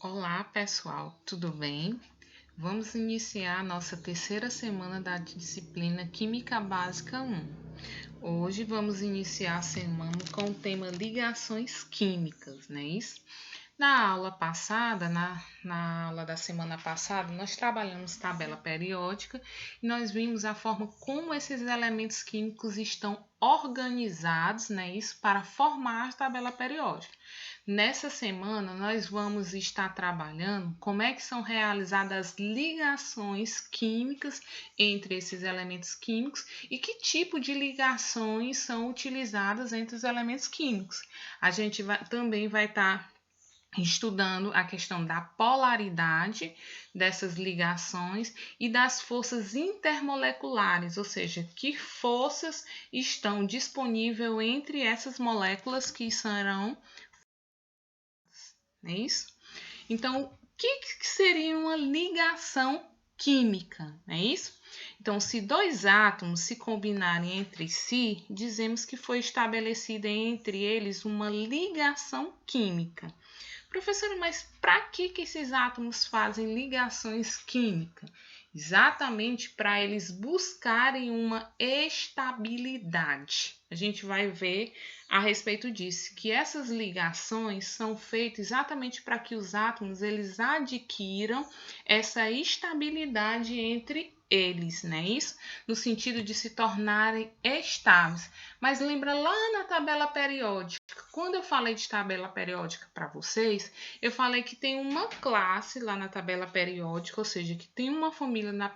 Olá, pessoal, tudo bem? Vamos iniciar a nossa terceira semana da disciplina Química Básica 1. Hoje vamos iniciar a semana com o tema ligações químicas, não é isso? Na aula passada, na aula da semana passada, nós trabalhamos tabela periódica e nós vimos a forma como esses elementos químicos estão organizados, né, isso, para formar a tabela periódica. Nessa semana, nós vamos estar trabalhando como é que são realizadas as ligações químicas entre esses elementos químicos e que tipo de ligações são utilizadas entre os elementos químicos. A gente também vai estar estudando a questão da polaridade dessas ligações e das forças intermoleculares, ou seja, que forças estão disponíveis entre essas moléculas que serão, não é isso? Então, o que seria uma ligação química, não é isso? Então, se dois átomos se combinarem entre si, dizemos que foi estabelecida entre eles uma ligação química. Professora, mas para que esses átomos fazem ligações químicas? Exatamente para eles buscarem uma estabilidade. A gente vai ver a respeito disso, que essas ligações são feitas exatamente para que os átomos eles adquiram essa estabilidade entre eles, né? Isso no sentido de se tornarem estáveis. Mas lembra lá na tabela periódica, quando eu falei de tabela periódica para vocês, eu falei que tem uma classe lá na tabela periódica, ou seja, que tem uma família na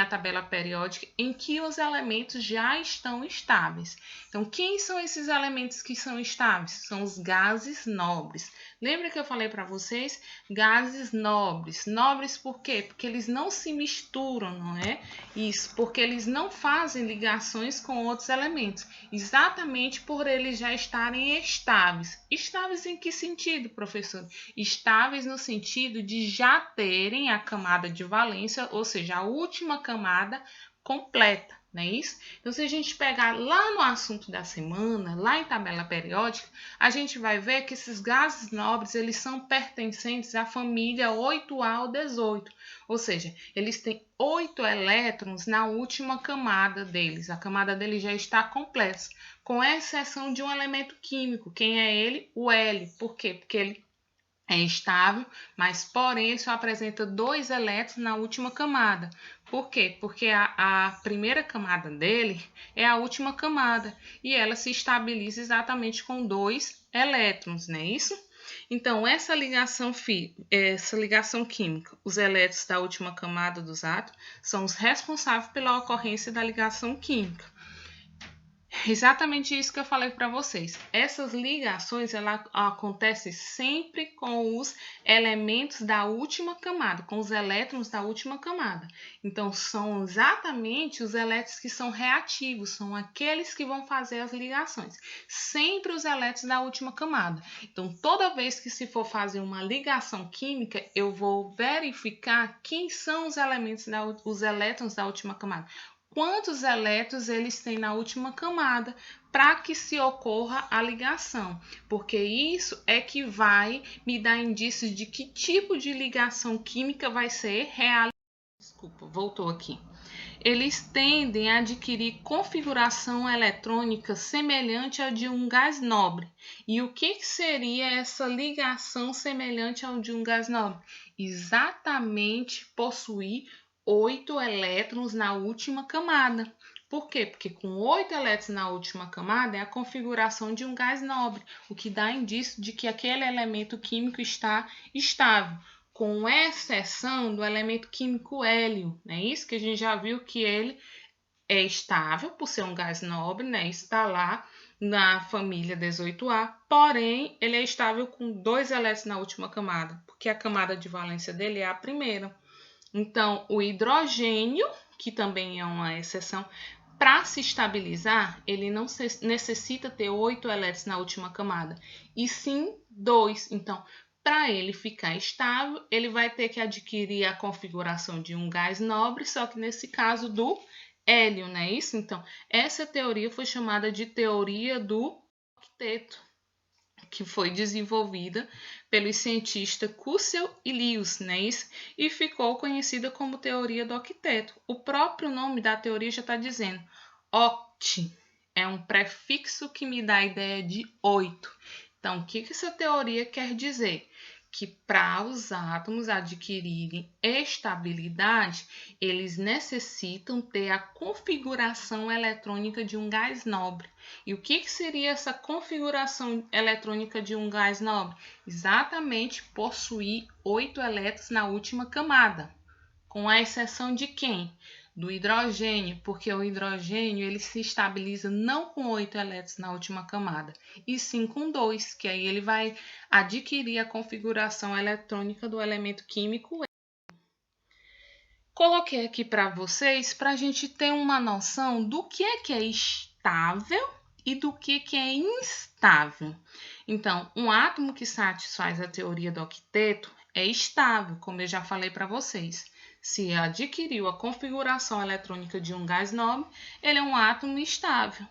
tabela periódica em que os elementos já estão estáveis. Então, quem são esses elementos que são estáveis? São os gases nobres. Lembra que eu falei para vocês? Gases nobres. Nobres por quê? Porque eles não se misturam, não é? Isso, porque eles não fazem ligações com outros elementos. Exatamente por eles já estarem estáveis. Estáveis em que sentido, professor? Estáveis no sentido de já terem a camada de valência, ou seja, a última camada completa, não é isso? Então, se a gente pegar lá no assunto da semana, lá em tabela periódica, a gente vai ver que esses gases nobres, eles são pertencentes à família 8A ou 18, ou seja, eles têm 8 elétrons na última camada deles. A camada deles já está completa, com exceção de um elemento químico. Quem é ele? O L. Por quê? Porque ele é estável, mas porém ele só apresenta 2 elétrons na última camada. Por quê? Porque a primeira camada dele é a última camada e ela se estabiliza exatamente com 2 elétrons, não é isso? Então, essa ligação química, os elétrons da última camada dos átomos são os responsáveis pela ocorrência da ligação química. Exatamente isso que eu falei para vocês. Essas ligações acontecem sempre com os elementos da última camada, com os elétrons da última camada. Então, são exatamente os elétrons que são reativos, são aqueles que vão fazer as ligações. Sempre os elétrons da última camada. Então, toda vez que se for fazer uma ligação química, eu vou verificar quem são os elétrons da última camada. Quantos elétrons eles têm na última camada para que se ocorra a ligação, porque isso é que vai me dar indícios de que tipo de ligação química vai ser realizada. Desculpa, voltou aqui. Eles tendem a adquirir configuração eletrônica semelhante à de um gás nobre. E o que seria essa ligação semelhante ao de um gás nobre? Exatamente possuir 8 elétrons na última camada. Por quê? Porque com 8 elétrons na última camada é a configuração de um gás nobre, o que dá indício de que aquele elemento químico está estável, com exceção do elemento químico hélio, né? Isso que a gente já viu que ele é estável por ser um gás nobre, né? Está lá na família 18A, porém ele é estável com 2 elétrons na última camada, porque a camada de valência dele é a primeira. Então, o hidrogênio, que também é uma exceção, para se estabilizar, ele não necessita ter 8 elétrons na última camada, e sim 2. Então, para ele ficar estável, ele vai ter que adquirir a configuração de um gás nobre, só que nesse caso do hélio, não é isso? Então, essa teoria foi chamada de teoria do octeto. que foi desenvolvida pelos cientistas Kussel e Lewis, né, isso? E ficou conhecida como teoria do octeto. O próprio nome da teoria já está dizendo. Oct é um prefixo que me dá a ideia de 8. Então, o que essa teoria quer dizer? Que para os átomos adquirirem estabilidade, eles necessitam ter a configuração eletrônica de um gás nobre. E o que seria essa configuração eletrônica de um gás nobre? Exatamente possuir 8 elétrons na última camada, com a exceção de quem? Do hidrogênio, porque o hidrogênio ele se estabiliza não com 8 elétrons na última camada, e sim com 2, que aí ele vai adquirir a configuração eletrônica do elemento químico. Coloquei aqui para vocês para a gente ter uma noção do que é estável e do que é instável. Então, um átomo que satisfaz a teoria do octeto é estável, como eu já falei para vocês. Se adquiriu a configuração eletrônica de um gás nobre, ele é um átomo estável.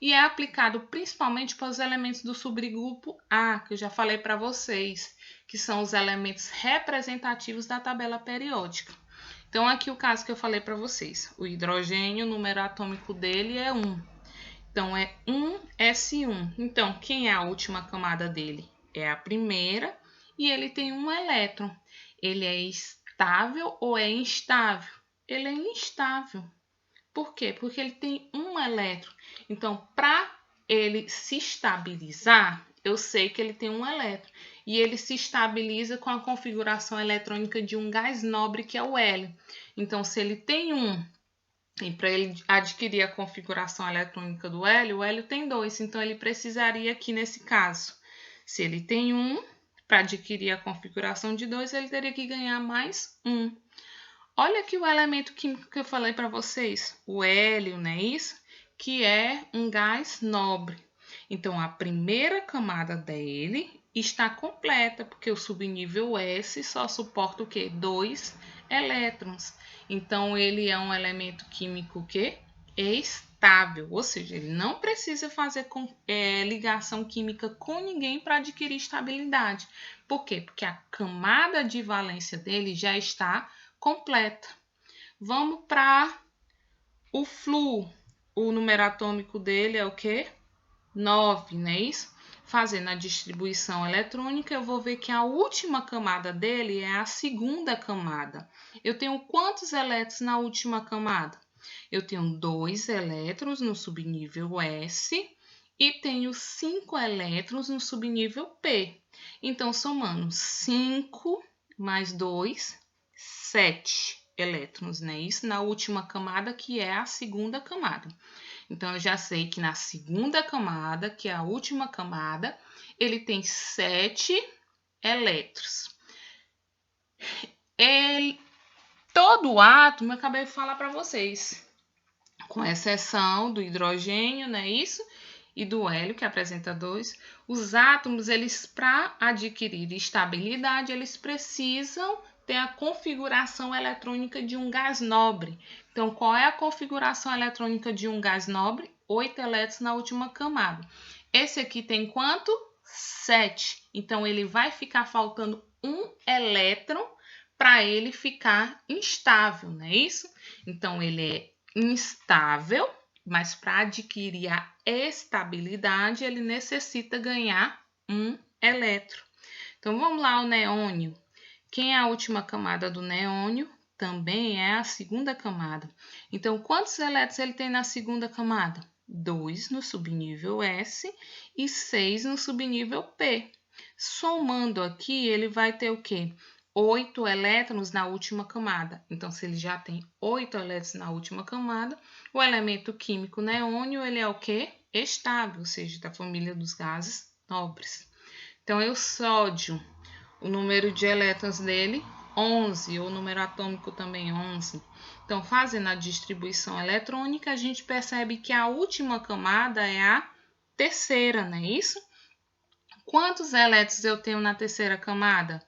E é aplicado principalmente para os elementos do subgrupo A, que eu já falei para vocês, que são os elementos representativos da tabela periódica. Então, aqui o caso que eu falei para vocês. O hidrogênio, o número atômico dele é 1. Então, é 1s1. Então, quem é a última camada dele? É a primeira e ele tem um elétron. Ele é estável ou é instável? Ele é instável. Por quê? Porque ele tem um elétron. Então, para ele se estabilizar, eu sei que ele tem um elétron. E ele se estabiliza com a configuração eletrônica de um gás nobre, que é o hélio. Então, se ele tem um, e para ele adquirir a configuração eletrônica do hélio, o hélio tem 2. Então, ele precisaria aqui, nesse caso, se ele tem um, para adquirir a configuração de 2, ele teria que ganhar mais 1. Olha aqui o elemento químico que eu falei para vocês, o hélio, não é isso? Que é um gás nobre. Então, a primeira camada dele está completa, porque o subnível S só suporta o quê? 2 elétrons. Então, ele é um elemento químico que estável, ou seja, ele não precisa fazer ligação química com ninguém para adquirir estabilidade. Por quê? Porque a camada de valência dele já está completa. Vamos para o flúor. O número atômico dele é o quê? 9, não é isso? Fazendo a distribuição eletrônica, eu vou ver que a última camada dele é a segunda camada. Eu tenho quantos elétrons na última camada? Eu tenho 2 elétrons no subnível S e tenho 5 elétrons no subnível P. Então, somando 5 mais 2, 7 elétrons, né? Isso na última camada, que é a segunda camada. Então, eu já sei que na segunda camada, que é a última camada, ele tem 7 elétrons. Todo átomo, eu acabei de falar para vocês, com exceção do hidrogênio, não é isso? E do hélio, que apresenta 2, os átomos, eles, para adquirir estabilidade, eles precisam ter a configuração eletrônica de um gás nobre. Então, qual é a configuração eletrônica de um gás nobre? 8 elétrons na última camada. Esse aqui tem quanto? 7. Então, ele vai ficar faltando um elétron para ele ficar instável, não é isso? Então, ele é instável, mas para adquirir a estabilidade, ele necessita ganhar um elétron. Então, vamos lá, o neônio. Quem é a última camada do neônio? Também é a segunda camada. Então, quantos elétrons ele tem na segunda camada? 2 no subnível S e 6 no subnível P. Somando aqui, ele vai ter o quê? 8 elétrons na última camada. Então, se ele já tem 8 elétrons na última camada, o elemento químico neônio, ele é o quê? Estável, ou seja, da família dos gases nobres. Então, o sódio, o número de elétrons dele, 11, o número atômico também 11. Então, fazendo a distribuição eletrônica, a gente percebe que a última camada é a terceira, não é isso? Quantos elétrons eu tenho na terceira camada?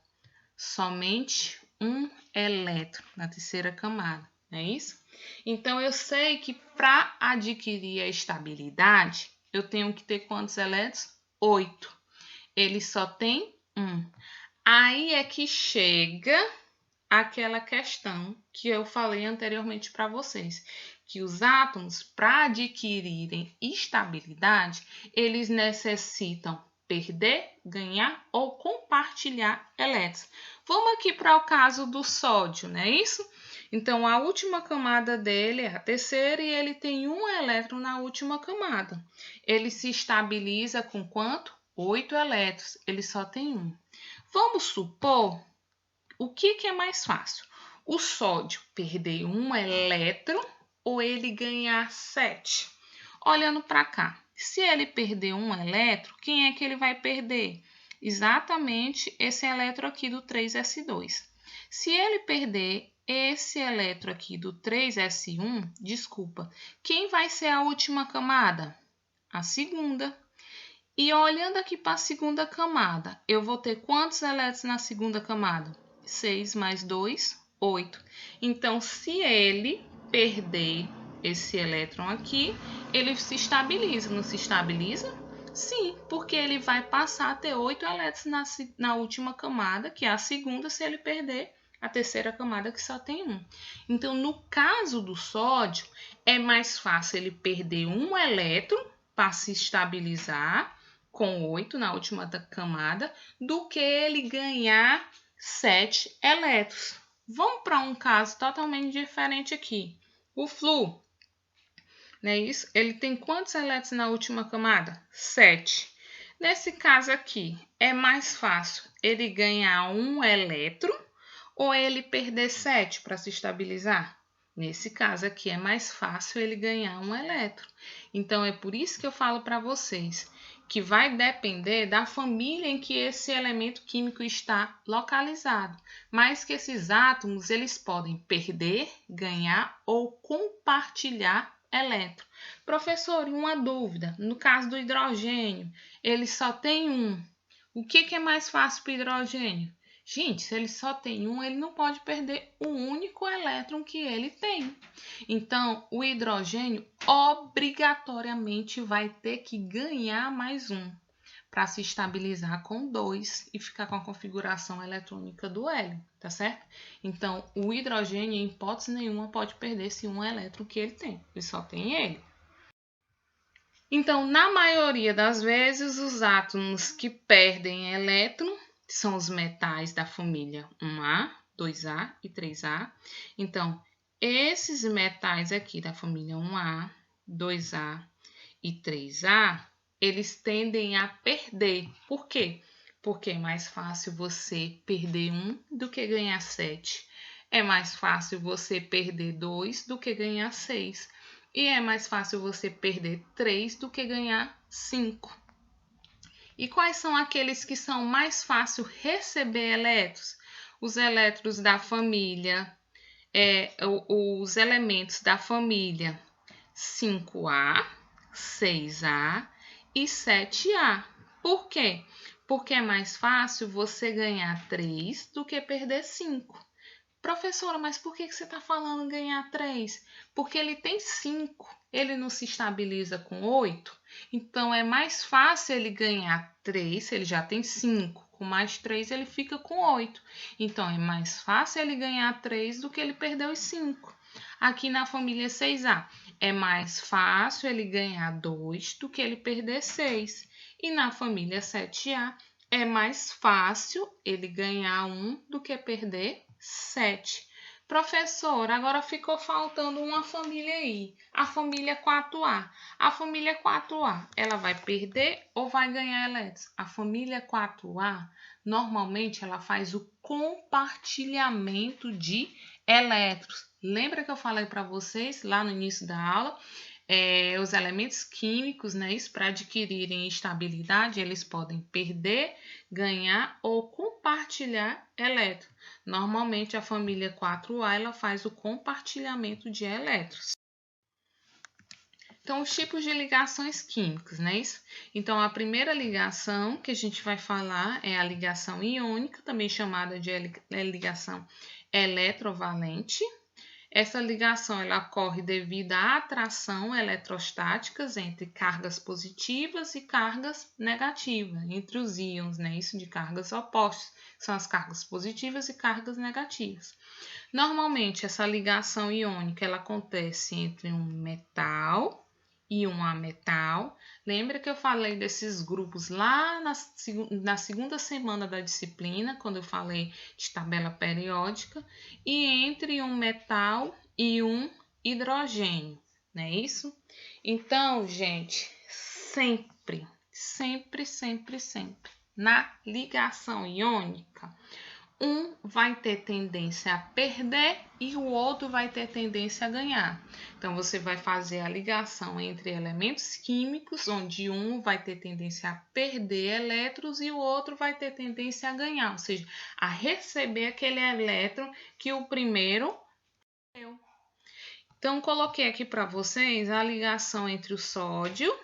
Somente um elétron na terceira camada, não é isso? Então, eu sei que para adquirir a estabilidade, eu tenho que ter quantos elétrons? 8. ele só tem um. Aí é que chega aquela questão que eu falei anteriormente para vocês, que os átomos, para adquirirem estabilidade, eles necessitam perder, ganhar ou compartilhar elétrons. Vamos aqui para o caso do sódio, não é isso? Então, a última camada dele é a terceira e ele tem um elétron na última camada. Ele se estabiliza com quanto? 8 elétrons. Ele só tem um. Vamos supor, o que é mais fácil? O sódio perder um elétron ou ele ganhar 7? Olhando para cá, se ele perder um elétron, quem é que ele vai perder? Exatamente esse elétron aqui do 3s2. Se ele perder esse elétron aqui do 3s1, desculpa, quem vai ser a última camada? A segunda. E olhando aqui para a segunda camada, eu vou ter quantos elétrons na segunda camada? 6 mais 2, 8. Então, se ele perder esse elétron aqui, ele se estabiliza. Não se estabiliza? Sim, porque ele vai passar a ter 8 elétrons na última camada, que é a segunda, se ele perder a terceira camada, que só tem um. Então, no caso do sódio, é mais fácil ele perder um elétron para se estabilizar com 8 na última camada, do que ele ganhar 7 elétrons. Vamos para um caso totalmente diferente aqui. O flúor, não é isso? Ele tem quantos elétrons na última camada? 7. Nesse caso aqui, é mais fácil ele ganhar um elétron ou ele perder 7 para se estabilizar? Nesse caso aqui, é mais fácil ele ganhar um elétron. Então, é por isso que eu falo para vocês que vai depender da família em que esse elemento químico está localizado, mas que esses átomos eles podem perder, ganhar ou compartilhar elétron. Professor, uma dúvida, no caso do hidrogênio, ele só tem um. O que é mais fácil para o hidrogênio? Gente, se ele só tem um, ele não pode perder o único elétron que ele tem. Então, o hidrogênio obrigatoriamente vai ter que ganhar mais um para se estabilizar com 2 e ficar com a configuração eletrônica do hélio, tá certo? Então, o hidrogênio, em hipótese nenhuma, pode perder esse um elétron que ele tem. Ele só tem ele. Então, na maioria das vezes, os átomos que perdem elétron são os metais da família 1A, 2A e 3A. Então, esses metais aqui da família 1A, 2A e 3A, eles tendem a perder. Por quê? Porque é mais fácil você perder um do que ganhar 7. É mais fácil você perder 2 do que ganhar 6. E é mais fácil você perder 3 do que ganhar 5. E quais são aqueles que são mais fácil receber elétrons? Os elétrons da família, os elementos da família 5A, 6A e 7A. Por quê? Porque é mais fácil você ganhar 3 do que perder 5. Professora, mas por que você está falando ganhar 3? Porque ele tem 5, ele não se estabiliza com 8, então é mais fácil ele ganhar 3, se ele já tem 5, com mais 3 ele fica com 8. Então é mais fácil ele ganhar 3 do que ele perder os 5. Aqui na família 6A, é mais fácil ele ganhar 2 do que ele perder 6. E na família 7A, é mais fácil ele ganhar 1 do que perder 7. Professor, agora ficou faltando uma família aí, a família 4A. A família 4A, ela vai perder ou vai ganhar elétrons? A família 4A, normalmente, ela faz o compartilhamento de elétrons. Lembra que eu falei para vocês lá no início da aula? Os elementos químicos, né, para adquirirem estabilidade, eles podem perder, ganhar ou compartilhar elétrons. Normalmente, a família 4A ela faz o compartilhamento de elétrons. Então, os tipos de ligações químicas, né? Então, a primeira ligação que a gente vai falar é a ligação iônica, também chamada de ligação eletrovalente. Essa ligação ela ocorre devido à atração eletrostáticas entre cargas positivas e cargas negativas, entre os íons, né? Isso de cargas opostas, são as cargas positivas e cargas negativas. Normalmente, essa ligação iônica ela acontece entre um metal e um ametal. Lembra que eu falei desses grupos lá na segunda semana da disciplina, quando eu falei de tabela periódica, e entre um metal e um hidrogênio, não é isso? Então, gente, sempre, na ligação iônica, um vai ter tendência a perder e o outro vai ter tendência a ganhar. Então, você vai fazer a ligação entre elementos químicos, onde um vai ter tendência a perder elétrons e o outro vai ter tendência a ganhar, ou seja, a receber aquele elétron que o primeiro deu. Então, coloquei aqui para vocês a ligação entre o sódio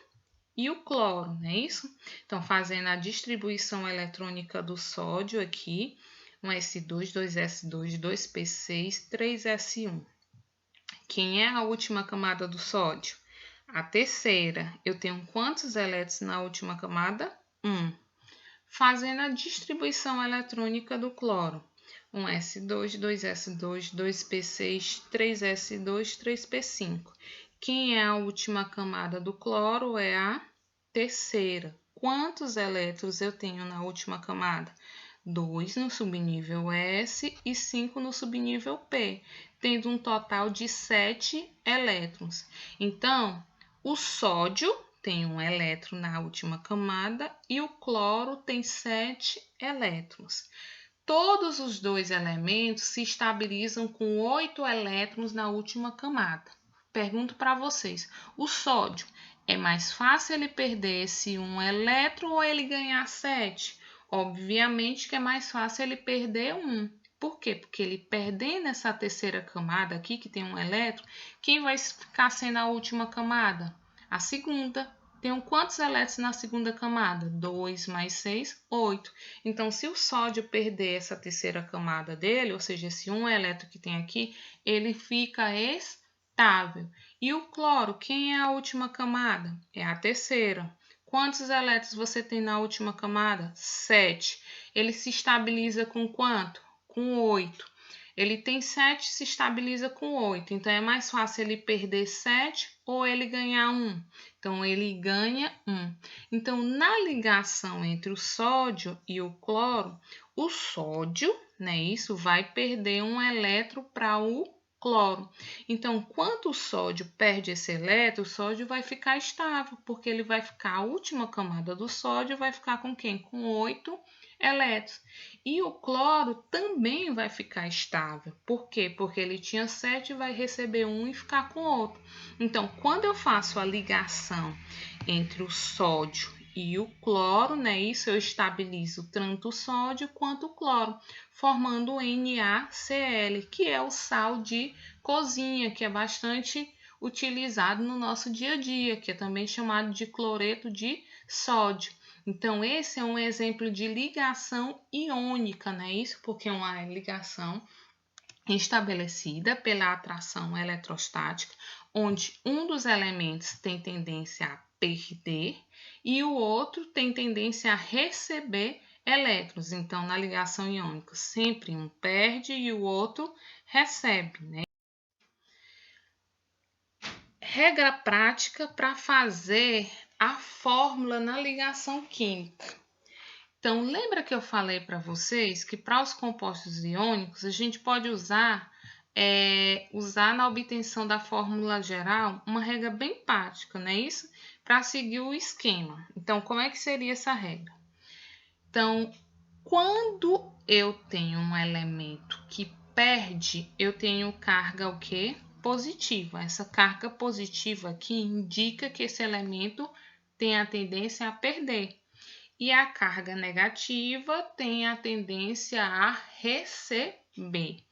e o cloro, não é isso? Então, fazendo a distribuição eletrônica do sódio aqui, 1s2, 2s2, 2p6, 3s1. Quem é a última camada do sódio? A terceira. Eu tenho quantos elétrons na última camada? 1. Fazendo a distribuição eletrônica do cloro. 1s2, 2s2, 2p6, 3s2, 3p5. Quem é a última camada do cloro? É a terceira. Quantos elétrons eu tenho na última camada? 2 no subnível S e 5 no subnível P, tendo um total de 7 elétrons. Então, o sódio tem um elétron na última camada e o cloro tem 7 elétrons. Todos os dois elementos se estabilizam com 8 elétrons na última camada. Pergunto para vocês, o sódio, é mais fácil ele perder esse 1 elétron ou ele ganhar 7? Obviamente que é mais fácil ele perder 1. Por quê? Porque ele perdendo essa terceira camada aqui, que tem um elétron, quem vai ficar sendo a última camada? A segunda. Tem quantos elétrons na segunda camada? 2 mais 6, 8. Então, se o sódio perder essa terceira camada dele, ou seja, esse 1 elétron que tem aqui, ele fica estável. E o cloro, quem é a última camada? É a terceira. Quantos elétrons você tem na última camada? 7. Ele se estabiliza com quanto? Com 8. Ele tem 7 se estabiliza com 8. Então, é mais fácil ele perder 7 ou ele ganhar 1. Então, ele ganha 1. Então, na ligação entre o sódio e o cloro, o sódio, né, isso vai perder um elétron para o cloro. Então, quando o sódio perde esse elétron, o sódio vai ficar estável, porque ele vai ficar, a última camada do sódio vai ficar com quem? Com 8 elétrons. E o cloro também vai ficar estável. Por quê? Porque ele tinha 7, vai receber 1 e ficar com outro. Então, quando eu faço a ligação entre o sódio e o cloro, né? Isso eu estabilizo tanto o sódio quanto o cloro, formando o NaCl, que é o sal de cozinha, que é bastante utilizado no nosso dia a dia, que é também chamado de cloreto de sódio. Então, esse é um exemplo de ligação iônica, né? Isso porque é uma ligação estabelecida pela atração eletrostática, onde um dos elementos tem tendência a perder e o outro tem tendência a receber elétrons. Então, na ligação iônica, sempre um perde e o outro recebe, né? Regra prática para fazer a fórmula na ligação química. Então, lembra que eu falei para vocês que para os compostos iônicos a gente pode usar na obtenção da fórmula geral uma regra bem prática, não é isso? Para seguir o esquema. Então, como é que seria essa regra? Então, quando eu tenho um elemento que perde, eu tenho carga o quê? Positiva. Essa carga positiva aqui indica que esse elemento tem a tendência a perder. E a carga negativa tem a tendência a receber.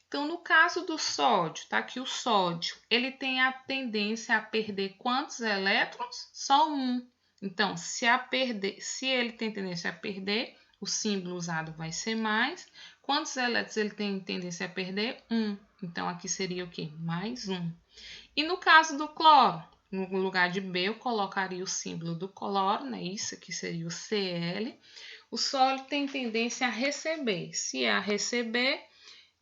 Então, no caso do sódio, tá aqui o sódio, ele tem a tendência a perder quantos elétrons? Só um. Então, se ele tem tendência a perder, o símbolo usado vai ser mais. Quantos elétrons ele tem tendência a perder? 1. Então, aqui seria o quê? Mais 1. E no caso do cloro, no lugar de B, eu colocaria o símbolo do cloro, né? Isso aqui seria o Cl. O sólido tem tendência a receber. Se é a receber,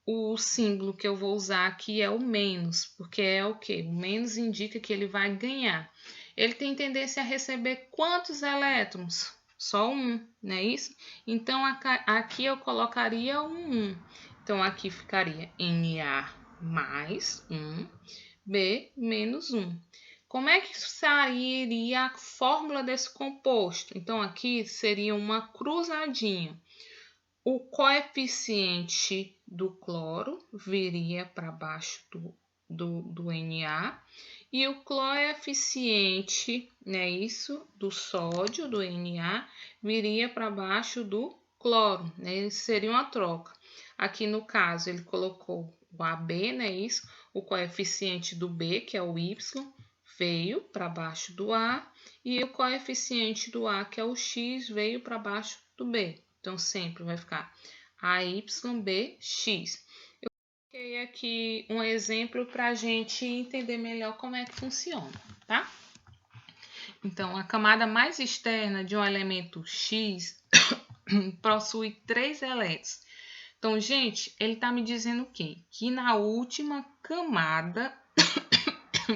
o símbolo que eu vou usar aqui é o menos, porque é o quê? O menos indica que ele vai ganhar. Ele tem tendência a receber quantos elétrons? Só um, não é isso? Então, aqui eu colocaria um 1. Então, aqui ficaria Na mais 1, B menos 1. Como é que sairia a fórmula desse composto? Então, aqui seria uma cruzadinha. O coeficiente do cloro viria para baixo do Na e o coeficiente, né, isso, do sódio, do Na, viria para baixo do cloro, né? Seria uma troca. Aqui no caso ele colocou o AB, né, isso, o coeficiente do B, que é o Y, veio para baixo do A e o coeficiente do A, que é o X, veio para baixo do B. Então, sempre vai ficar AYBX. Eu coloquei aqui um exemplo para a gente entender melhor como é que funciona, tá? Então, a camada mais externa de um elemento X possui 3 elétrons. Então, gente, ele está me dizendo o quê? Que na última camada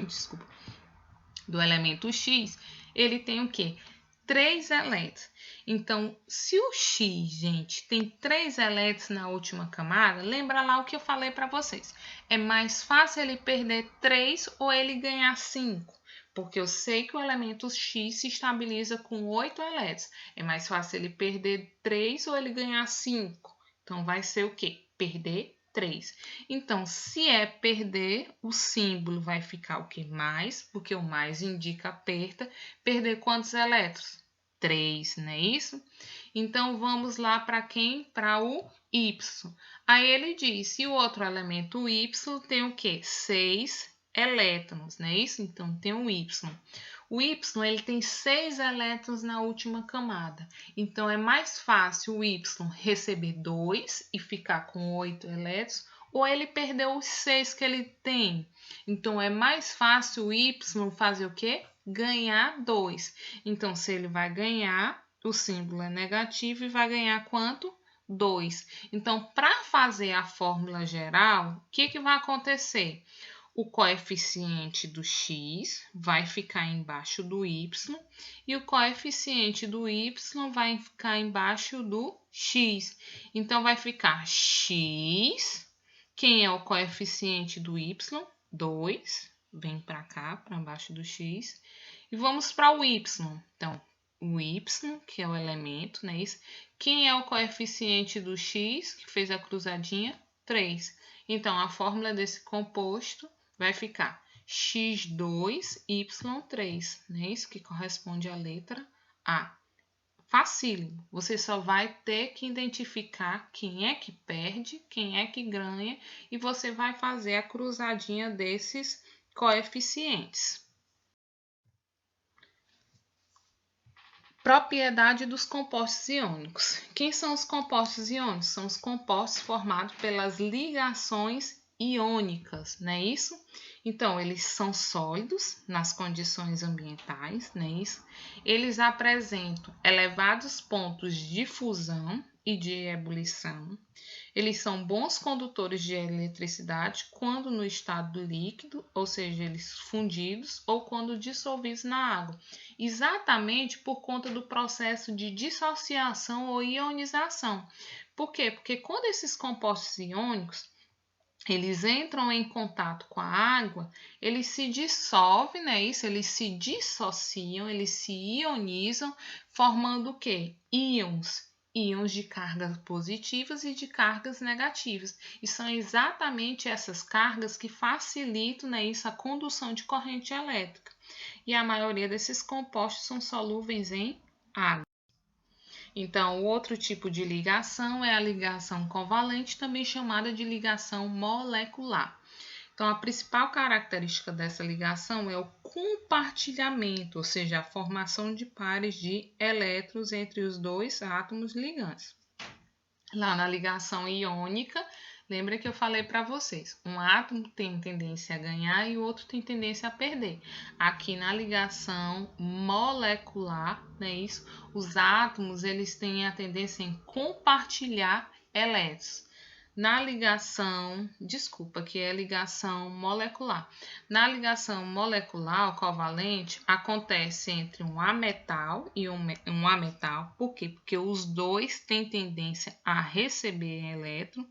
desculpa, do elemento X, ele tem o quê? 3 elétrons. Então, se o X, gente, tem 3 elétrons na última camada, lembra lá o que eu falei para vocês. É mais fácil ele perder 3 ou ele ganhar 5. Porque eu sei que o elemento X se estabiliza com 8 elétrons. É mais fácil ele perder 3 ou ele ganhar 5. Então, vai ser o quê? Perder 3. Então, se é perder, o símbolo vai ficar o que? Mais, porque o mais indica perda. Perder quantos elétrons? 3, não é isso? Então, vamos lá para quem? Para o Y. Aí ele diz, se o outro elemento, o Y, tem o quê? 6 elétrons, não é isso? Então, tem o Y. O Y ele tem 6 elétrons na última camada. Então, é mais fácil o Y receber 2 e ficar com 8 elétrons, ou ele perder os 6 que ele tem. Então, é mais fácil o Y fazer o quê? Ganhar 2. Então, se ele vai ganhar, o símbolo é negativo e vai ganhar quanto? 2. Então, para fazer a fórmula geral, o que vai acontecer? O coeficiente do x vai ficar embaixo do y e o coeficiente do y vai ficar embaixo do x. Então, vai ficar x. Quem é o coeficiente do y? 2. Vem para cá, para baixo do x. E vamos para o y. Então, o y, que é o elemento, né? Isso. Quem é o coeficiente do x, que fez a cruzadinha? 3. Então, a fórmula desse composto vai ficar x2y3, né? Isso que corresponde à letra A. Facílimo. Você só vai ter que identificar quem é que perde, quem é que ganha, e você vai fazer a cruzadinha desses coeficientes. Propriedade dos compostos iônicos. Quem são os compostos iônicos? São os compostos formados pelas ligações iônicas, não é isso? Então, eles são sólidos nas condições ambientais, não é isso? Eles apresentam elevados pontos de fusão e de ebulição. Eles são bons condutores de eletricidade quando no estado líquido, ou seja, eles fundidos, ou quando dissolvidos na água, exatamente por conta do processo de dissociação ou ionização. Por quê? Porque quando esses compostos iônicos eles entram em contato com a água, eles se dissolvem, né? Isso, eles se dissociam, eles se ionizam, formando o quê? Íons. Íons de cargas positivas e de cargas negativas. E são exatamente essas cargas que facilitam, né, isso, a condução de corrente elétrica. E a maioria desses compostos são solúveis em água. Então, o outro tipo de ligação é a ligação covalente, também chamada de ligação molecular. Então, a principal característica dessa ligação é o compartilhamento, ou seja, a formação de pares de elétrons entre os dois átomos ligantes. Lá na ligação iônica, Lembra que eu falei para vocês, um átomo tem tendência a ganhar e o outro tem tendência a perder. Aqui na ligação molecular, né, isso, os átomos eles têm a tendência em compartilhar elétrons. Na ligação, desculpa, que é ligação molecular. Na ligação molecular, covalente, acontece entre um ametal e um ametal. Por quê? Porque os dois têm tendência a receber elétron,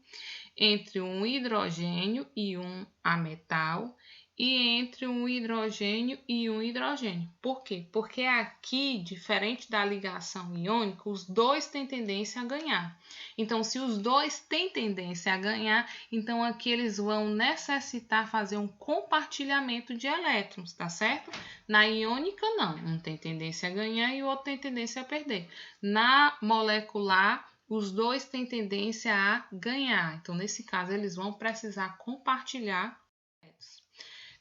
entre um hidrogênio e um ametal, e entre um hidrogênio e um hidrogênio. Por quê? Porque aqui, diferente da ligação iônica, os dois têm tendência a ganhar. Então, se os dois têm tendência a ganhar, então aqui eles vão necessitar fazer um compartilhamento de elétrons, tá certo? Na iônica, não. Um tem tendência a ganhar e o outro tem tendência a perder. Na molecular, os dois têm tendência a ganhar. Então, nesse caso, eles vão precisar compartilhar.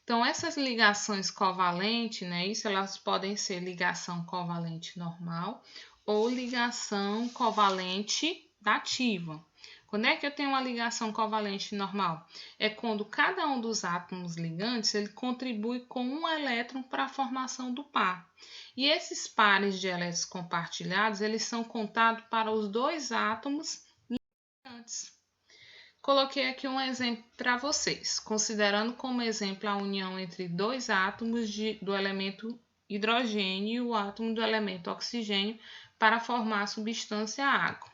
Então, essas ligações covalentes, né, isso elas podem ser ligação covalente normal ou ligação covalente dativa. Quando é que eu tenho uma ligação covalente normal? É quando cada um dos átomos ligantes ele contribui com um elétron para a formação do par. E esses pares de elétrons compartilhados, eles são contados para os dois átomos ligantes. Coloquei aqui um exemplo para vocês, considerando como exemplo a união entre dois átomos do elemento hidrogênio e o átomo do elemento oxigênio para formar a substância água.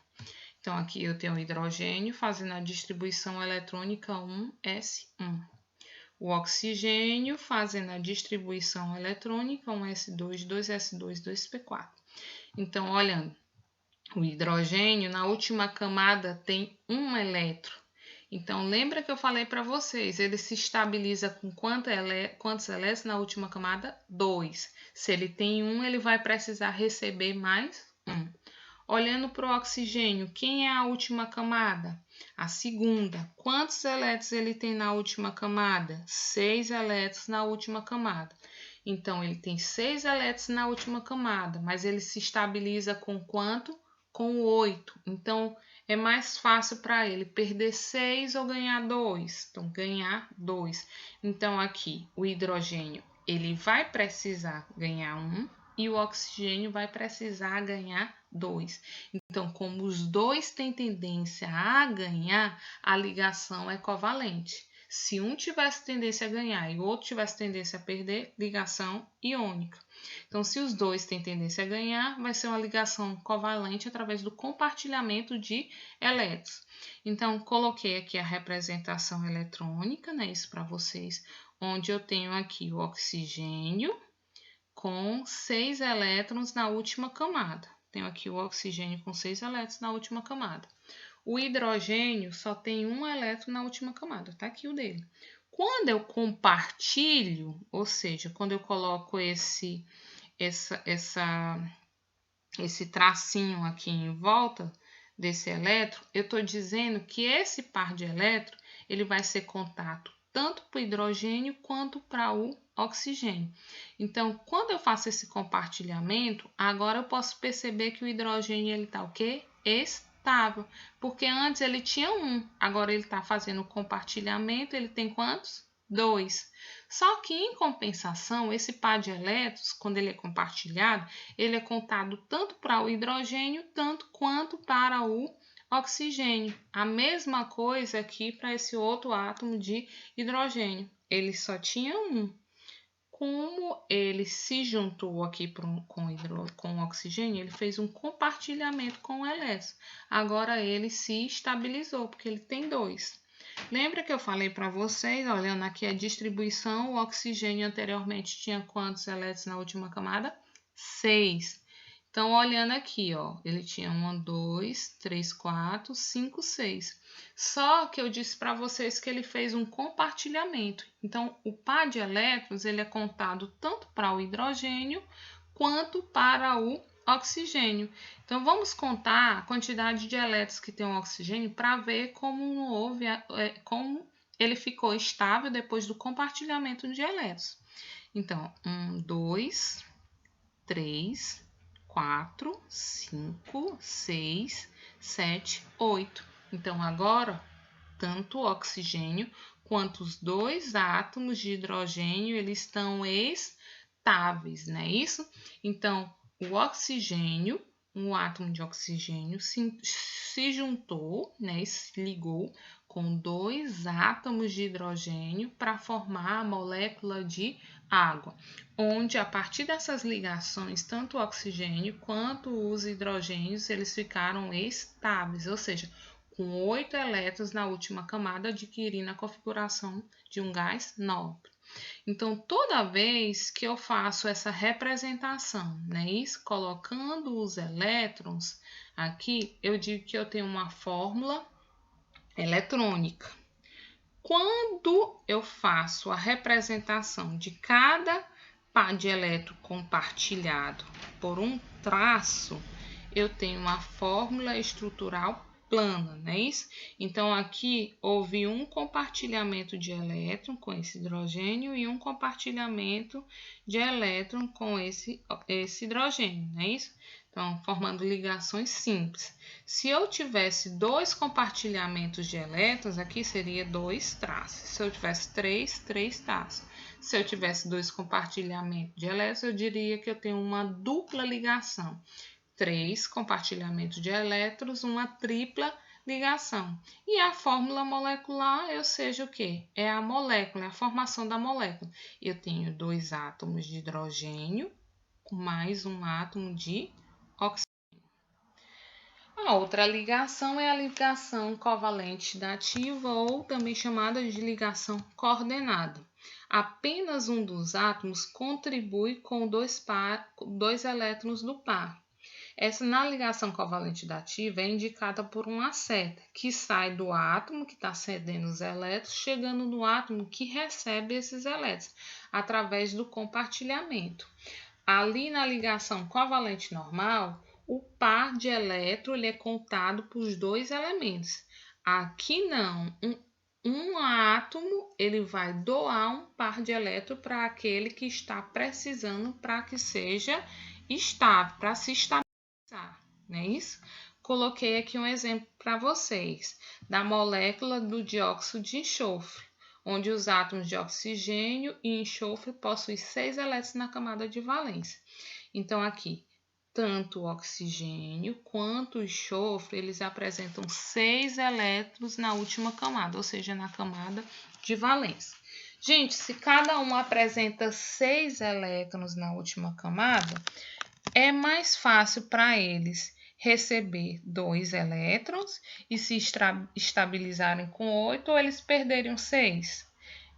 Então, aqui eu tenho o hidrogênio fazendo a distribuição eletrônica 1s1. O oxigênio fazendo a distribuição eletrônica 1s2, 2s2, 2p4. Então, olhando, o hidrogênio na última camada tem um elétron. Então, lembra que eu falei para vocês, ele se estabiliza com quantos elétrons na última camada? 2. Se ele tem 1, ele vai precisar receber mais 1. Olhando para o oxigênio, quem é a última camada? A segunda. Quantos elétrons ele tem na última camada? 6 elétrons na última camada. Então, ele tem 6 elétrons na última camada, mas ele se estabiliza com quanto? Com 8. Então, é mais fácil para ele perder 6 ou ganhar 2. Então, ganhar 2. Então, aqui, o hidrogênio ele vai precisar ganhar 1 e o oxigênio vai precisar ganhar 2. Então, como os dois têm tendência a ganhar, a ligação é covalente. Se um tivesse tendência a ganhar e o outro tivesse tendência a perder, ligação iônica. Então, se os dois têm tendência a ganhar, vai ser uma ligação covalente através do compartilhamento de elétrons. Então, coloquei aqui a representação eletrônica, né, isso para vocês, onde eu tenho aqui o oxigênio com 6 elétrons na última camada. Tenho aqui o oxigênio com 6 elétrons na última camada. O hidrogênio só tem um elétron na última camada, está aqui o dele. Quando eu compartilho, ou seja, quando eu coloco esse tracinho aqui em volta desse elétron, eu estou dizendo que esse par de elétrons ele vai ser contato tanto para o hidrogênio quanto para o oxigênio. Então, quando eu faço esse compartilhamento, agora eu posso perceber que o hidrogênio ele está o quê? Estável, porque antes ele tinha 1, agora ele está fazendo o compartilhamento, ele tem quantos? 2. Só que, em compensação, esse par de elétrons, quando ele é compartilhado, ele é contado tanto para o hidrogênio, tanto quanto para o oxigênio. A mesma coisa aqui para esse outro átomo de hidrogênio. Ele só tinha 1. Como ele se juntou aqui com o oxigênio, ele fez um compartilhamento com o elétron. Agora ele se estabilizou, porque ele tem 2. Lembra que eu falei para vocês, olhando aqui a distribuição, o oxigênio anteriormente tinha quantos elétrons na última camada? 6. Então, olhando aqui, ó, ele tinha 1, 2, 3, 4, 5, 6. Só que eu disse para vocês que ele fez um compartilhamento. Então, o par de elétrons ele é contado tanto para o hidrogênio quanto para o oxigênio. Então, vamos contar a quantidade de elétrons que tem o oxigênio para ver como ele ficou estável depois do compartilhamento de elétrons. Então, 1, 2, 3, 4, 5, 6, 7, 8. Então, agora, tanto o oxigênio quanto os dois átomos de hidrogênio, eles estão estáveis, não é isso? Então, o oxigênio, um átomo de oxigênio se juntou, né, se ligou com dois átomos de hidrogênio para formar a molécula de água, onde a partir dessas ligações, tanto o oxigênio quanto os hidrogênios, eles ficaram estáveis, ou seja, com 8 elétrons na última camada, adquirindo a configuração de um gás nobre. Então, toda vez que eu faço essa representação, né, isso, colocando os elétrons aqui, eu digo que eu tenho uma fórmula eletrônica. Quando eu faço a representação de cada par de elétron compartilhado por um traço, eu tenho uma fórmula estrutural plana, não é isso? Então, aqui houve um compartilhamento de elétron com esse hidrogênio e um compartilhamento de elétron com esse hidrogênio, não é isso? Então, formando ligações simples. Se eu tivesse dois compartilhamentos de elétrons, aqui seria dois traços. Se eu tivesse três traços. Se eu tivesse dois compartilhamentos de elétrons, eu diria que eu tenho uma dupla ligação. 3 compartilhamentos de elétrons, uma tripla ligação. E a fórmula molecular, eu seja o quê? É a molécula, é a formação da molécula. Eu tenho dois átomos de hidrogênio com mais um átomo de oxigênio. A outra ligação é a ligação covalente dativa, ou também chamada de ligação coordenada. Apenas um dos átomos contribui com dois elétrons do par. Essa na ligação covalente dativa é indicada por uma seta que sai do átomo que está cedendo os elétrons, chegando no átomo que recebe esses elétrons, através do compartilhamento. Ali na ligação covalente normal, o par de elétron ele é contado por dois elementos. Aqui não, um átomo ele vai doar um par de elétron para aquele que está precisando para que seja estável, para se estabilizar. Não é isso? Coloquei aqui um exemplo para vocês da molécula do dióxido de enxofre, onde os átomos de oxigênio e enxofre possuem 6 elétrons na camada de valência. Então, aqui, tanto o oxigênio quanto o enxofre, eles apresentam 6 elétrons na última camada, ou seja, na camada de valência. Gente, se cada um apresenta 6 elétrons na última camada, é mais fácil para eles receber 2 elétrons e se estabilizarem com 8 ou eles perderem 6.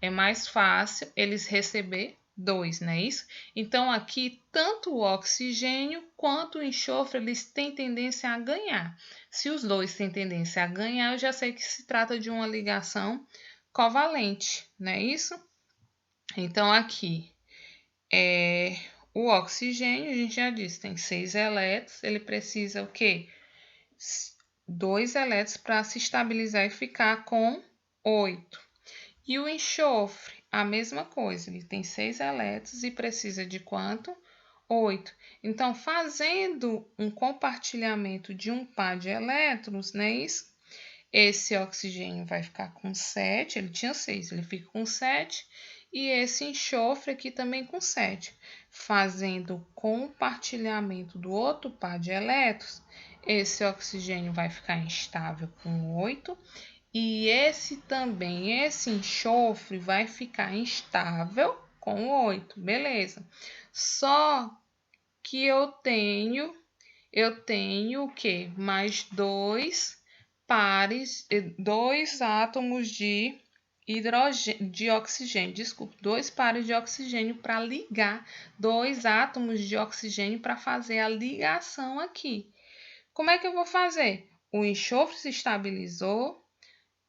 É mais fácil eles receber 2, não é isso? Então, aqui, tanto o oxigênio quanto o enxofre, eles têm tendência a ganhar. Se os dois têm tendência a ganhar, eu já sei que se trata de uma ligação covalente, não é isso? Então, aqui, o oxigênio, a gente já disse, tem 6 elétrons, ele precisa o quê? 2 elétrons para se estabilizar e ficar com 8. E o enxofre, a mesma coisa, ele tem 6 elétrons e precisa de quanto? 8. Então, fazendo um compartilhamento de um par de elétrons, não é isso? Esse oxigênio vai ficar com 7, ele tinha 6, ele fica com 7. E esse enxofre aqui também com 7. Fazendo o compartilhamento do outro par de elétrons, esse oxigênio vai ficar instável com 8. E esse enxofre vai ficar instável com 8, beleza. Só que eu tenho o quê? Mais 2 átomos de oxigênio, desculpa, 2 pares de oxigênio para ligar 2 átomos de oxigênio para fazer a ligação aqui. Como é que eu vou fazer? O enxofre se estabilizou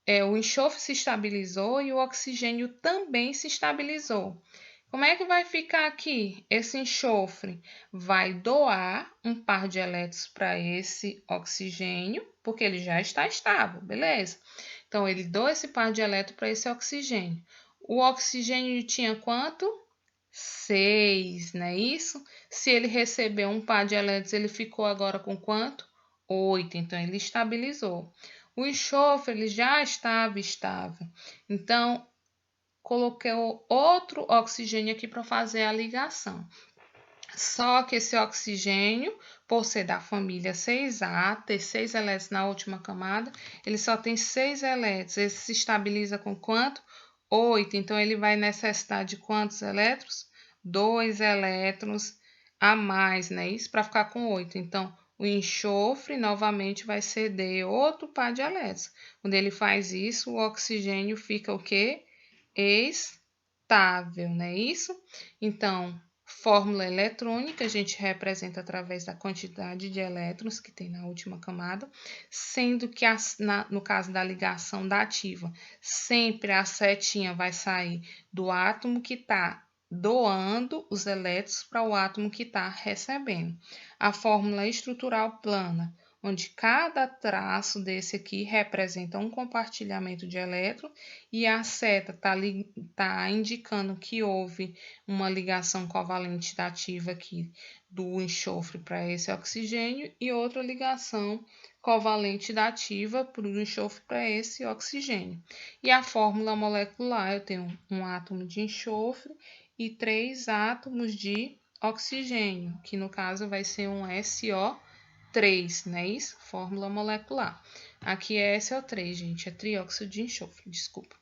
e o oxigênio também se estabilizou. Como é que vai ficar aqui? Esse enxofre vai doar um par de elétrons para esse oxigênio, porque ele já está estável, beleza? Então, ele doa esse par de elétrons para esse oxigênio. O oxigênio tinha quanto? 6, não é isso? Se ele recebeu um par de elétrons, ele ficou agora com quanto? 8, então ele estabilizou. O enxofre ele já estava estável, então coloquei outro oxigênio aqui para fazer a ligação. Só que esse oxigênio, por ser da família 6A, ter 6 elétrons na última camada, ele só tem 6 elétrons. Ele se estabiliza com quanto? 8. Então, ele vai necessitar de quantos elétrons? 2 elétrons a mais, né? Isso para ficar com 8. Então, o enxofre novamente vai ceder outro par de elétrons. Quando ele faz isso, o oxigênio fica o quê? Estável, não é isso? Então, fórmula eletrônica a gente representa através da quantidade de elétrons que tem na última camada, sendo que no caso da ligação da ativa, sempre a setinha vai sair do átomo que está doando os elétrons para o átomo que está recebendo. A fórmula estrutural plana, onde cada traço desse aqui representa um compartilhamento de elétron e a seta está indicando que houve uma ligação covalente da ativa aqui do enxofre para esse oxigênio e outra ligação covalente da ativa para o enxofre para esse oxigênio. E a fórmula molecular, eu tenho um átomo de enxofre e 3 átomos de oxigênio, que no caso vai ser um SO3, não é isso? Fórmula molecular. Aqui é SO3, gente, é trióxido de enxofre, desculpa.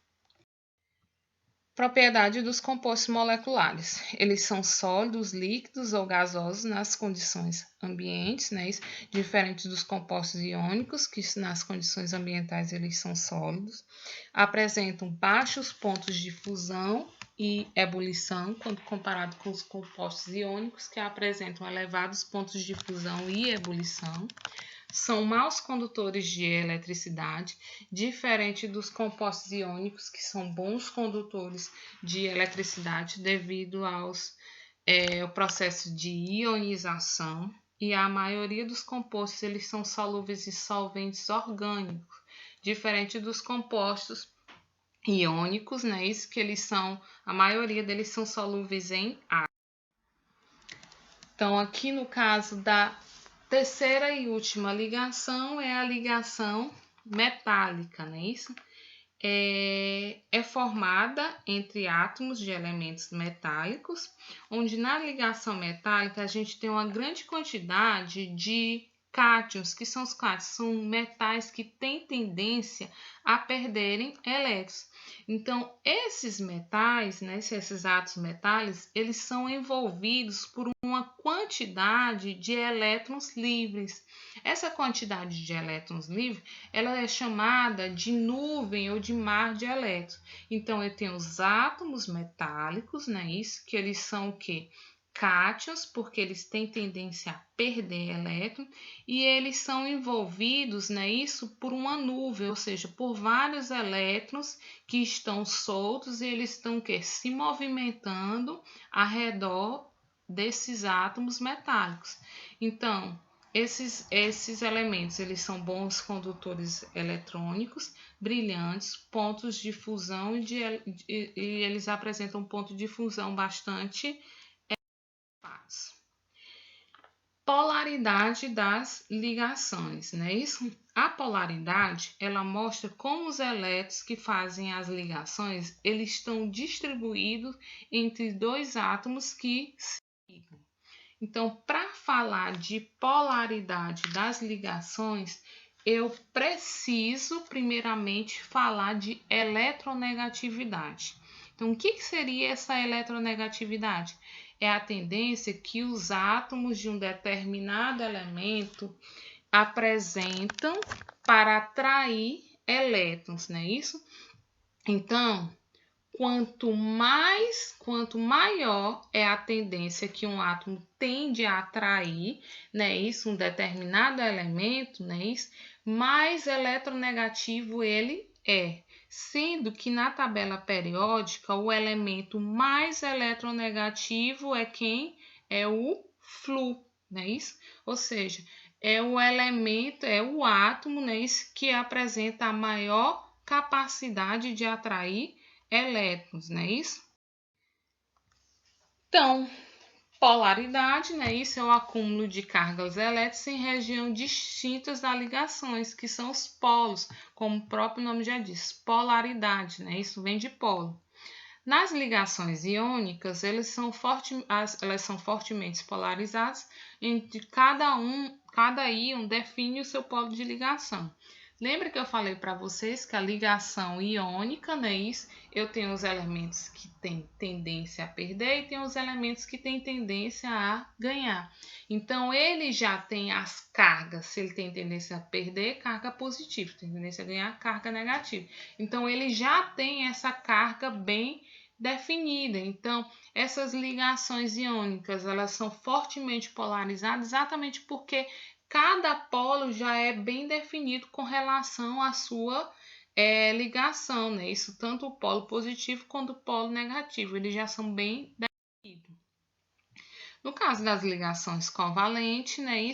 Propriedade dos compostos moleculares. Eles são sólidos, líquidos ou gasosos nas condições ambientes, né? Diferente dos compostos iônicos, que nas condições ambientais eles são sólidos. Apresentam baixos pontos de fusão e ebulição, quando comparado com os compostos iônicos, que apresentam elevados pontos de fusão e ebulição. São maus condutores de eletricidade, diferente dos compostos iônicos, que são bons condutores de eletricidade devido ao processo de ionização. E a maioria dos compostos eles são solúveis em solventes orgânicos, diferente dos compostos iônicos, né? Isso que eles são, a maioria deles são solúveis em água. Então, aqui no caso da terceira e última ligação é a ligação metálica, não é isso? É formada entre átomos de elementos metálicos, onde na ligação metálica a gente tem uma grande quantidade de cátions. Que são os cátions? São metais que têm tendência a perderem elétrons. Então, esses metais, né, esses átomos metálicos, eles são envolvidos por uma quantidade de elétrons livres. Essa quantidade de elétrons livres, ela é chamada de nuvem ou de mar de elétrons. Então, eu tenho os átomos metálicos, né, isso, que eles são o quê? Cátions, porque eles têm tendência a perder elétron, e eles são envolvidos, né, isso por uma nuvem, ou seja, por vários elétrons que estão soltos e eles estão se movimentando ao redor desses átomos metálicos. Então, esses elementos eles são bons condutores eletrônicos, brilhantes, pontos de fusão e eles apresentam um ponto de fusão bastante elevados. Polaridade das ligações, não é isso? A polaridade, ela mostra como os elétrons que fazem as ligações, eles estão distribuídos entre dois átomos que se ligam. Então, para falar de polaridade das ligações, eu preciso primeiramente falar de eletronegatividade. Então, o que seria essa eletronegatividade? É a tendência que os átomos de um determinado elemento apresentam para atrair elétrons, não é isso? Então, quanto maior é a tendência que um átomo tende a atrair, né, isso, um determinado elemento, né, isso, mais eletronegativo ele é. Sendo que na tabela periódica o elemento mais eletronegativo é quem? É o Flu, não é isso? Ou seja, é o elemento, é o átomo, né, isso, que apresenta a maior capacidade de atrair elétrons, não é isso? Então, Polaridade, né? Isso é o acúmulo de cargas elétricas em regiões distintas das ligações, que são os polos, como o próprio nome já diz, polaridade, né? Isso vem de polo. Nas ligações iônicas, elas são fortemente polarizadas, entre cada íon define o seu polo de ligação. Lembra que eu falei para vocês que a ligação iônica, né, isso, eu tenho os elementos que têm tendência a perder e tenho os elementos que têm tendência a ganhar. Então, ele já tem as cargas, se ele tem tendência a perder, carga positiva, tem tendência a ganhar, carga negativa. Então, ele já tem essa carga bem definida. Então, essas ligações iônicas, elas são fortemente polarizadas exatamente porque cada polo já é bem definido com relação à sua ligação, né? Isso tanto o polo positivo quanto o polo negativo, eles já são bem definidos. No caso das ligações covalentes, né,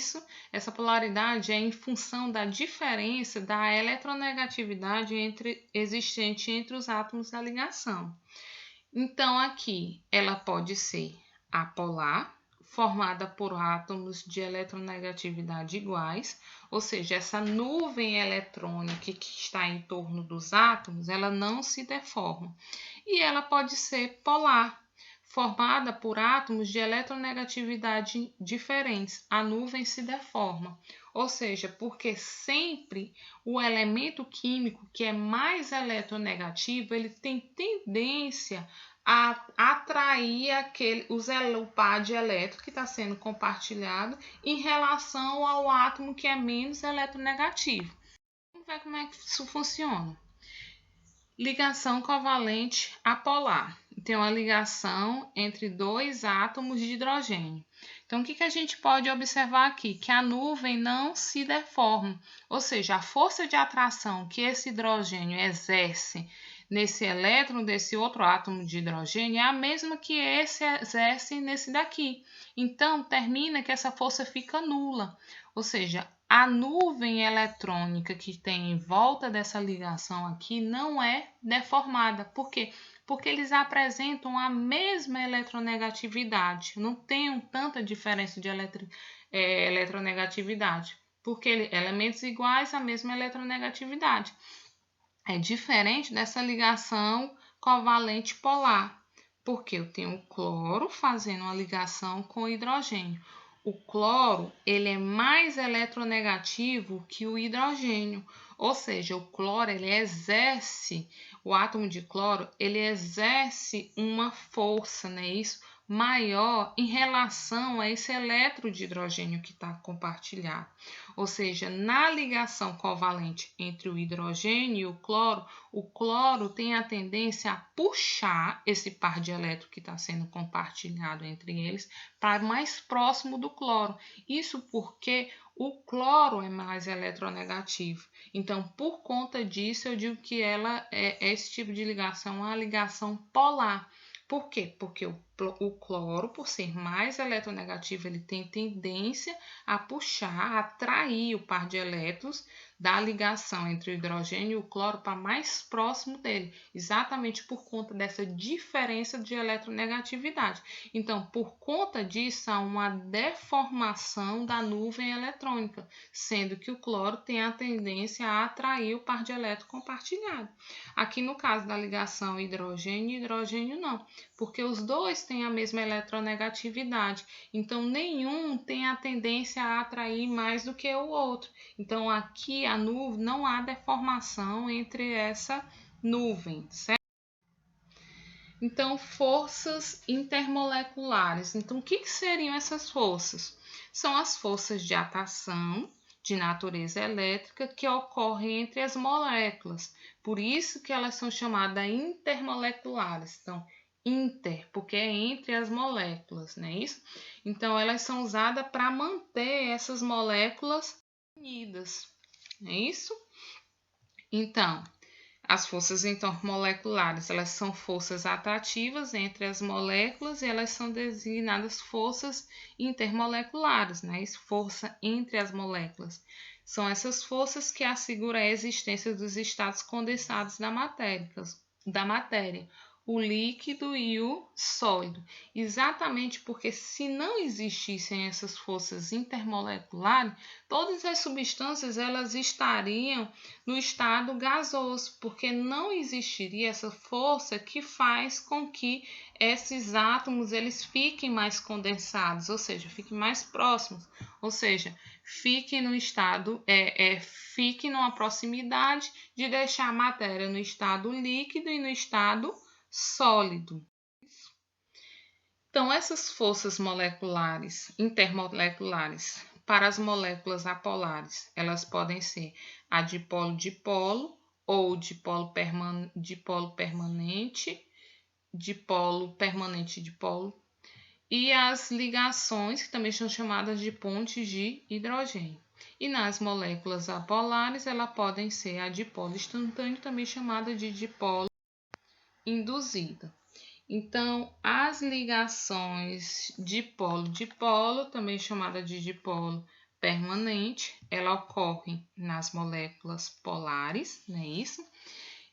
essa polaridade é em função da diferença da eletronegatividade existente entre os átomos da ligação. Então, aqui ela pode ser apolar, formada por átomos de eletronegatividade iguais, ou seja, essa nuvem eletrônica que está em torno dos átomos, ela não se deforma. E ela pode ser polar, formada por átomos de eletronegatividade diferentes. A nuvem se deforma, ou seja, porque sempre o elemento químico que é mais eletronegativo, ele tem tendência a atrair o par de elétron que está sendo compartilhado em relação ao átomo que é menos eletronegativo. Vamos ver como é que isso funciona. Ligação covalente apolar. Tem uma ligação entre dois átomos de hidrogênio. Então, o que a gente pode observar aqui? Que a nuvem não se deforma, ou seja, a força de atração que esse hidrogênio exerce nesse elétron desse outro átomo de hidrogênio é a mesma que esse exerce nesse daqui. Então, termina que essa força fica nula, ou seja, a nuvem eletrônica que tem em volta dessa ligação aqui não é deformada. Por quê? Porque eles apresentam a mesma eletronegatividade. Não tem tanta diferença de eletronegatividade. Porque elementos iguais, a mesma eletronegatividade. É diferente dessa ligação covalente polar. Porque eu tenho o cloro fazendo uma ligação com o hidrogênio. O cloro ele é mais eletronegativo que o hidrogênio, ou seja, o cloro o átomo de cloro ele exerce uma força, né, maior em relação a esse elétron de hidrogênio que está compartilhado. Ou seja, na ligação covalente entre o hidrogênio e o cloro tem a tendência a puxar esse par de elétrons que está sendo compartilhado entre eles para mais próximo do cloro. Isso porque o cloro é mais eletronegativo. Então, por conta disso, eu digo que esse tipo de ligação é uma ligação polar. Por quê? Porque o cloro, por ser mais eletronegativo, ele tem tendência a puxar, a atrair o par de elétrons da ligação entre o hidrogênio e o cloro para mais próximo dele, exatamente por conta dessa diferença de eletronegatividade. Então, por conta disso, há uma deformação da nuvem eletrônica, sendo que o cloro tem a tendência a atrair o par de elétrons compartilhado. Aqui no caso da ligação hidrogênio e hidrogênio não, porque os dois têm a mesma eletronegatividade, então nenhum tem a tendência a atrair mais do que o outro. Então aqui a nuvem não há deformação entre essa nuvem, certo? Então, forças intermoleculares. Então, o que seriam essas forças? São as forças de atração de natureza elétrica que ocorrem entre as moléculas. Por isso que elas são chamadas intermoleculares. Então, inter, porque é entre as moléculas, não é isso? Então, elas são usadas para manter essas moléculas unidas, não é isso? Então, as forças intermoleculares, elas são forças atrativas entre as moléculas e elas são designadas forças intermoleculares, né? Força entre as moléculas. São essas forças que asseguram a existência dos estados condensados da matéria. o líquido e o sólido. Exatamente porque se não existissem essas forças intermoleculares, todas as substâncias elas estariam no estado gasoso, porque não existiria essa força que faz com que esses átomos eles fiquem mais condensados, ou seja, fiquem mais próximos, ou seja, fiquem no estado, fiquem numa proximidade de deixar a matéria no estado líquido e no estado sólido. Então, essas forças moleculares, intermoleculares, para as moléculas apolares, elas podem ser a dipolo-dipolo ou dipolo permanente, dipolo permanente-dipolo, e as ligações, que também são chamadas de pontes de hidrogênio. E nas moléculas apolares, elas podem ser a dipolo instantâneo, também chamada de dipolo induzida. Então, as ligações dipolo-dipolo, também chamada de dipolo permanente, ela ocorre nas moléculas polares, não é isso?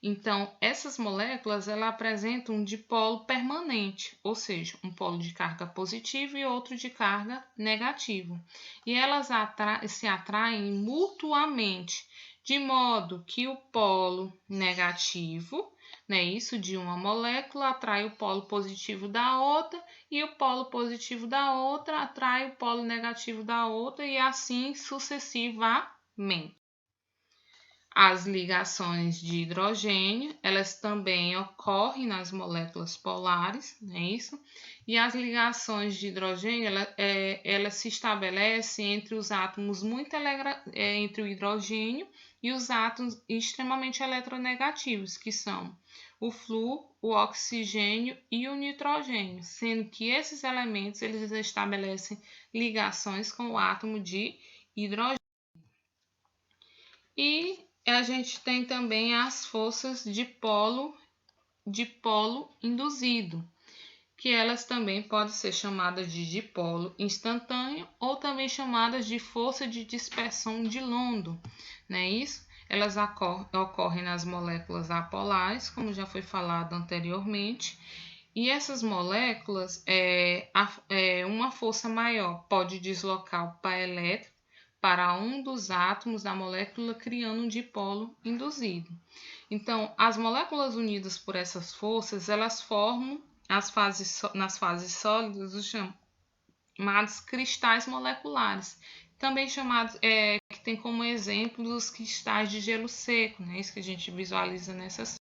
Então, essas moléculas ela apresentam um dipolo permanente, ou seja, um polo de carga positiva e outro de carga negativa. E elas se atraem mutuamente, de modo que o polo negativo, né, isso de uma molécula atrai o polo positivo da outra e o polo positivo da outra atrai o polo negativo da outra e assim sucessivamente. As ligações de hidrogênio, elas também ocorrem nas moléculas polares, não é isso? E as ligações de hidrogênio, ela se estabelece entre os átomos entre o hidrogênio e os átomos extremamente eletronegativos, que são o flúor, o oxigênio e o nitrogênio, sendo que esses elementos eles estabelecem ligações com o átomo de hidrogênio. E a gente tem também as forças de polo induzido, que elas também podem ser chamadas de dipolo instantâneo ou também chamadas de força de dispersão de London, não é isso? Elas ocorrem nas moléculas apolares, como já foi falado anteriormente, e essas moléculas, uma força maior pode deslocar o par elétrico para um dos átomos da molécula, criando um dipolo induzido. Então, as moléculas unidas por essas forças, elas formam nas fases sólidas os chamados cristais moleculares, também chamados, que tem como exemplo os cristais de gelo seco, né? Isso que a gente visualiza nessas.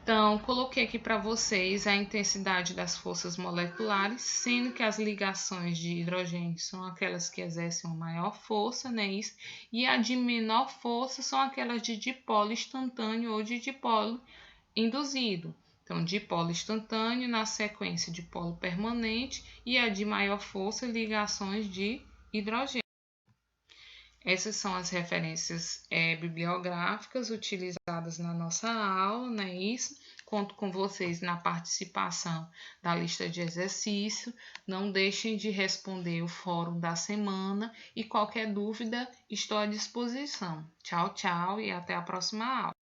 Então, coloquei aqui para vocês a intensidade das forças moleculares, sendo que as ligações de hidrogênio são aquelas que exercem uma maior força, né? Isso, e a de menor força são aquelas de dipolo instantâneo ou de dipolo induzido. Então, dipolo instantâneo, na sequência, dipolo permanente, e a de maior força, ligações de hidrogênio. Essas são as referências bibliográficas utilizadas na nossa aula, não é isso? Conto com vocês na participação da lista de exercício. Não deixem de responder o fórum da semana e qualquer dúvida estou à disposição. Tchau, tchau e até a próxima aula.